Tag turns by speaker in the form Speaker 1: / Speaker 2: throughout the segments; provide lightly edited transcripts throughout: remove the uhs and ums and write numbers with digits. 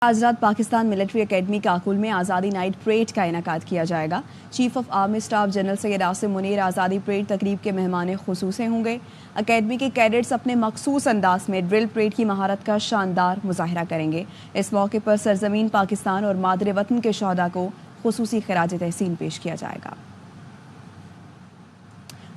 Speaker 1: آج رات Pakistan military academy کاکل میں آزادی نائٹ پریڈ کا انعقاد کیا جائے گا۔ Chief of army staff general Syed Asim Munir آزادی پریڈ تقریب کے مہمان خصوصی ہوں گے۔ اکیڈمی کے کیڈٹس اپنے مخصوص انداز میں ڈرل پریڈ کی مہارت کا شاندار مظاہرہ کریں گے۔ اس موقع پر سرزمین پاکستان اور مادر وطن کے شہداء کو خصوصی خراج تحسین پیش کیا جائے گا۔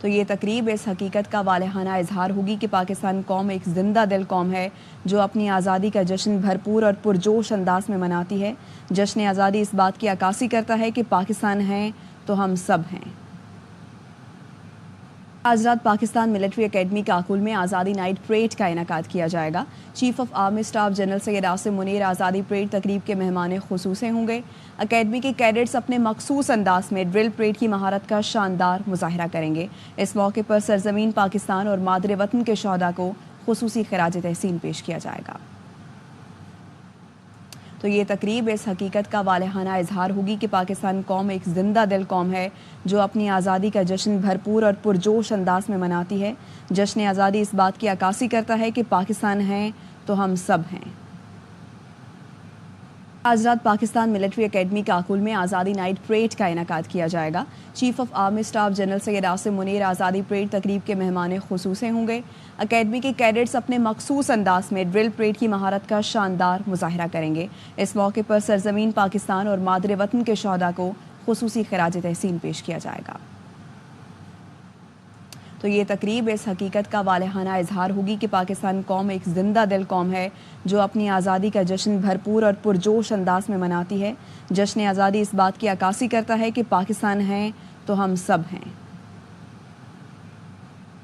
Speaker 1: تو یہ تقریب اس حقیقت کا والہانہ اظہار ہوگی کہ پاکستان قوم ایک زندہ دل قوم ہے جو اپنی آزادی کا جشن بھرپور اور پرجوش انداز میں مناتی ہے۔ جشن آزادی اس بات کی عکاسی کرتا ہے کہ پاکستان ہیں تو ہم سب ہیں۔ آج رات پاکستان ملٹری اکیڈمی کاکل میں آزادی نائٹ پریڈ کا انعقاد کیا جائے گا۔ Chief of army staff general Syed Asim Munir آزادی پریڈ تقریب کے مہمان خصوصی ہوں گے۔ اکیڈمی کے کیڈٹس اپنے مخصوص انداز میں ڈرل پریڈ کی مہارت کا شاندار مظاہرہ کریں گے۔ اس موقع پر سرزمین پاکستان اور مادر وطن کے شہداء کو خصوصی خراج تحسین پیش کیا جائے گا۔ تو یہ تقریب اس حقیقت کا والہانہ اظہار ہوگی کہ پاکستان قوم ایک زندہ دل قوم ہے جو اپنی آزادی کا جشن بھرپور اور پرجوش انداز میں مناتی ہے۔ جشن آزادی اس بات کی عکاسی کرتا ہے کہ پاکستان ہیں تو ہم سب ہیں۔ آج رات پاکستان ملٹری اکیڈمی کاکل میں آزادی نائٹ پریڈ کا انعقاد کیا جائے گا۔ Chief of army staff general Syed Asim Munir آزادی پریڈ تقریب کے مہمان خصوصی ہوں گے۔ اکیڈمی کے کیڈٹس اپنے مخصوص انداز میں ڈرل پریڈ کی مہارت کا شاندار مظاہرہ کریں گے۔ اس موقع پر سرزمین پاکستان اور مادر وطن کے شہداء کو خصوصی خراج تحسین پیش کیا جائے گا۔ تو یہ تقریب اس حقیقت کا والہانہ اظہار ہوگی کہ پاکستان قوم ایک زندہ دل قوم ہے جو اپنی آزادی کا جشن بھرپور اور پرجوش انداز میں مناتی ہے۔ جشن آزادی اس بات کی عکاسی کرتا ہے کہ پاکستان ہیں تو ہم سب ہیں۔